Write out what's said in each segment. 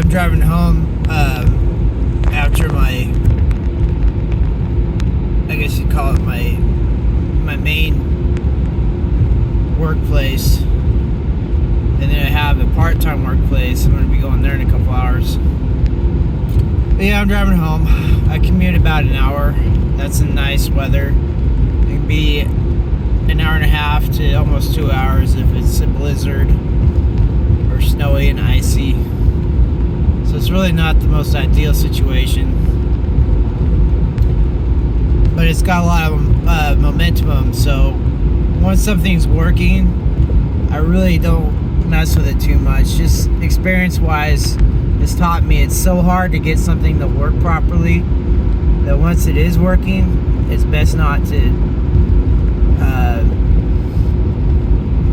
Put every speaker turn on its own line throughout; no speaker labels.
I'm driving home after my, I guess you'd call it my main workplace, and then I have a part-time workplace. I'm going to be going there in a couple hours. But yeah, I'm driving home. I commute about an hour. That's in nice weather. It can be an hour and a half to almost 2 hours if it's a blizzard or snowy and icy. So it's really not the most ideal situation, but it's got a lot of momentum. So once something's working, I really don't mess with it too much. Just experience-wise, it's taught me it's so hard to get something to work properly that once it is working, it's best not to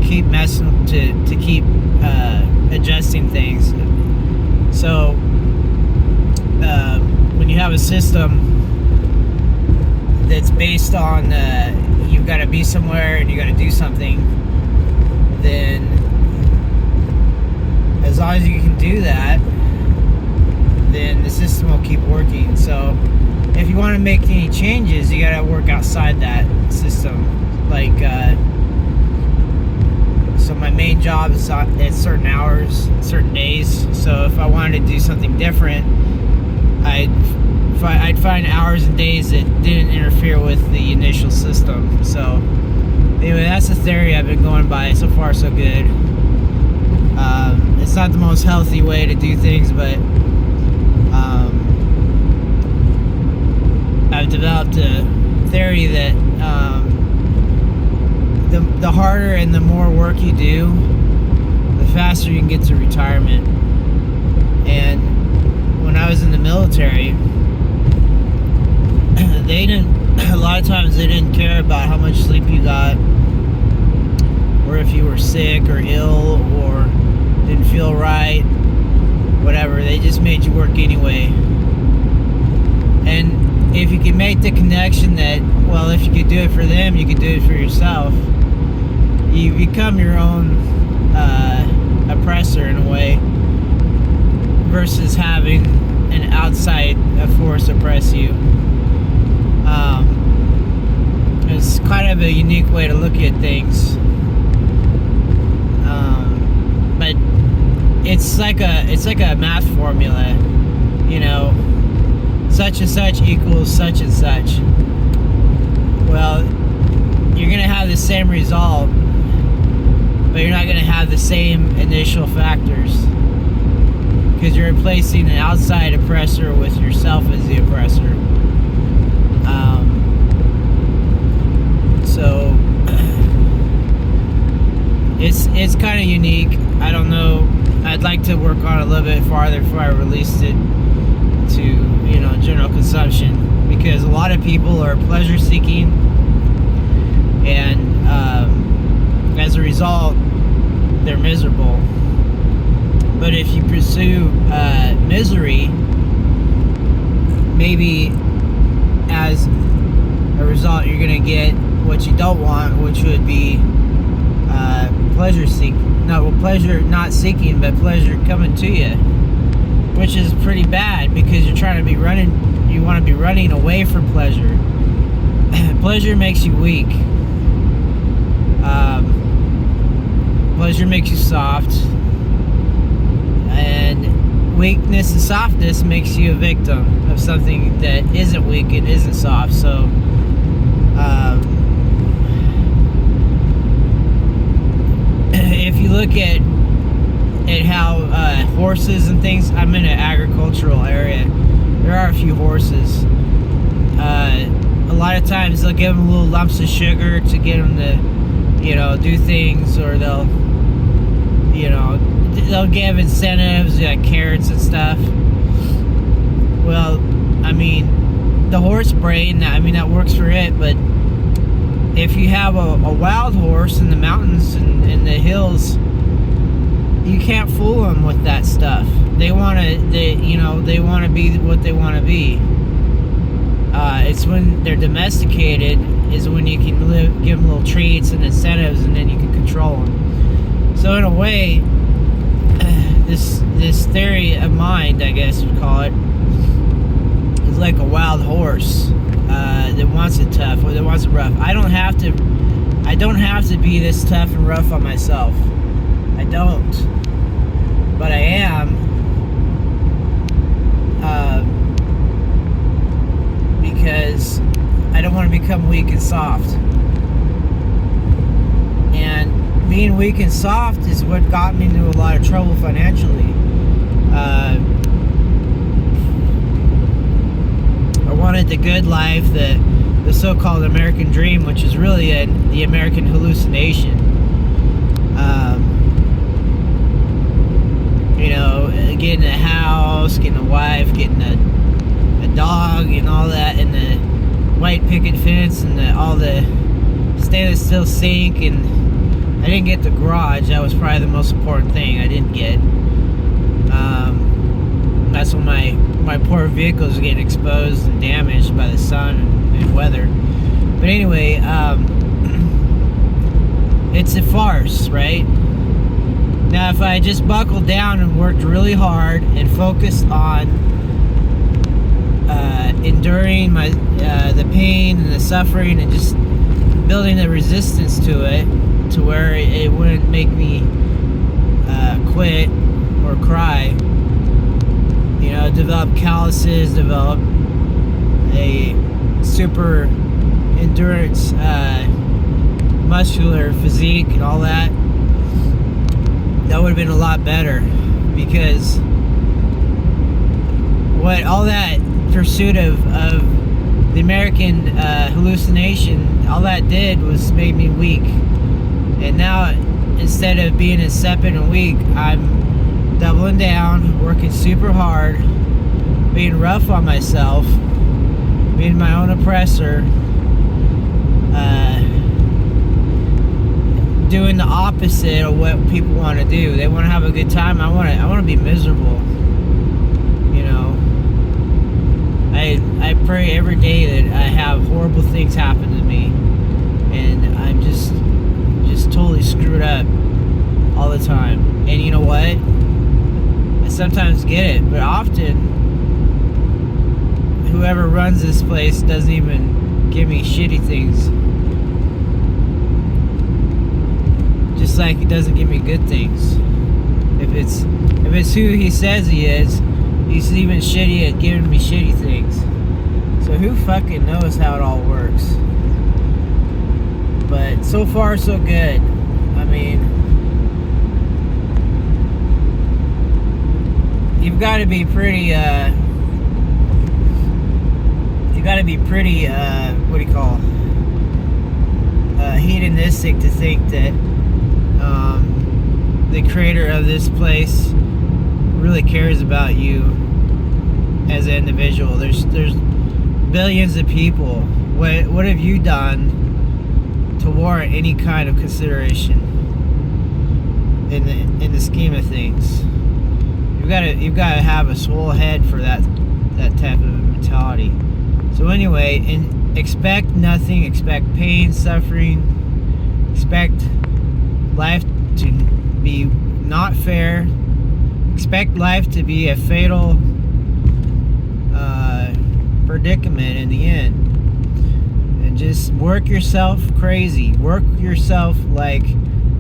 keep messing to keep adjusting things. So when you have a system that's based on you've got to be somewhere and you got to do something, then as long as you can do that, then the system will keep working. So if you want to make any changes, you got to work outside that system. Like so my main job is at certain hours, certain days. So if I wanted to do something different, I'd find hours and days that didn't interfere with the initial system. So anyway, that's the theory I've been going by. So far, so good. It's not the most healthy way to do things, but I've developed a theory that the harder and the more work you do, the faster you can get to retirement. And when I was in the military, a lot of times they didn't care about how much sleep you got, or if you were sick or ill or didn't feel right, whatever. They just made you work anyway. And if you can make the connection that, well, if you could do it for them, you could do it for yourself, you become your own oppressor in a way, versus having an outside force oppress you. It's kind of a unique way to look at things, but it's like a math formula, you know. Such and such equals such and such. Well, you're gonna have the same result, but you're not gonna have the same initial factors, because you're replacing an outside oppressor with yourself as the oppressor. So it's kind of unique. I don't know. I'd like to work on it a little bit farther before I released it to general consumption, because a lot of people are pleasure seeking, and as a result, they're miserable. But if you pursue misery, maybe as a result, you're going to get what you don't want, which would be pleasure seeking. No, well, pleasure not seeking, but pleasure coming to you, which is pretty bad, because you're trying to be running. You want to be running away from pleasure. Pleasure makes you weak. Pleasure makes you soft, and weakness and softness makes you a victim of something that isn't weak and isn't soft. So if you look at how horses and things, I'm in an agricultural area, there are a few horses. A lot of times they'll give them little lumps of sugar to get them to do things, or they'll give incentives like carrots and stuff. Well, I mean, the horse brain, that works for it, but if you have a wild horse in the mountains and in the hills, you can't fool them with that stuff. They want to be what they want to be. It's when they're domesticated is when you can give them little treats and incentives, and then you can control them. So in a way, this this theory of mind, I guess you'd call it, is like a wild horse that wants it tough or that wants it rough. I don't have to be this tough and rough on myself. I don't, but I am, because I don't want to become weak and soft. And being weak and soft is what got me into a lot of trouble financially. I wanted the good life, the so-called American dream, which is really the American hallucination. Getting a house, getting a wife, getting a dog, and all that, and the white picket fence, and all the stainless steel sink, and I didn't get the garage. That was probably the most important thing I didn't get. That's when my poor vehicles are getting exposed and damaged by the sun and weather. But anyway, it's a farce, right? Now, if I just buckled down and worked really hard and focused on enduring the pain and the suffering and just building the resistance to it, to where it wouldn't make me quit or cry, develop calluses, develop a super endurance muscular physique and all that, that would have been a lot better. Because what all that pursuit of the American hallucination, all that did was make me weak. And now, instead of being insipid and weak, I'm doubling down, working super hard, being rough on myself, being my own oppressor, doing the opposite of what people want to do. They want to have a good time. I want to be miserable. I pray every day that I have horrible things happen to me, and I'm just totally screwed up all the time. And you know what? I sometimes get it, but often whoever runs this place doesn't even give me shitty things. Just like he doesn't give me good things. If it's who he says he is, he's even shitty at giving me shitty things. So who fucking knows how it all works? But so far so good. I mean, you've got to be pretty what do you call hedonistic to think that the creator of this place really cares about you as an individual. There's billions of people. What have you done to warrant any kind of consideration in the scheme of things? You've got to have a swole head for that type of mentality. So anyway, expect nothing. Expect pain, suffering. Expect life to be not fair. Expect life to be a fatal predicament in the end. And just work yourself crazy. Work yourself like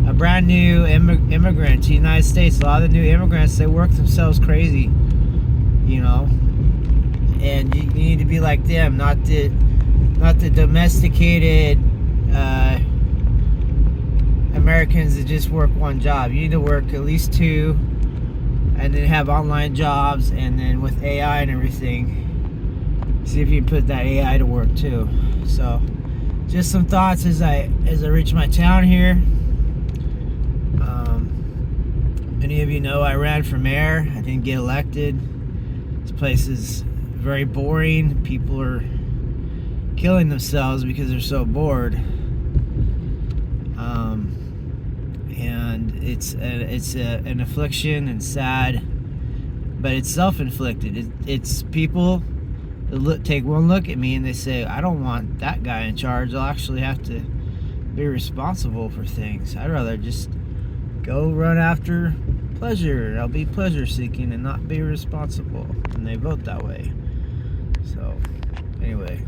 a brand new immigrant to the United States. A lot of the new immigrants, they work themselves crazy, and you need to be like them, not the domesticated Americans that just work one job. You need to work at least two, and then have online jobs, and then with AI and everything, see if you can put that AI to work too. So just some thoughts as I reach my town here. Many of you know I ran for mayor. I didn't get elected. This place is very boring. People are killing themselves because they're so bored. And it's an affliction and sad, but it's self-inflicted. It's people that take one look at me and they say, I don't want that guy in charge. I'll actually have to be responsible for things. I'd rather just go run after pleasure. I'll be pleasure seeking and not be responsible. And they vote that way. So, anyway.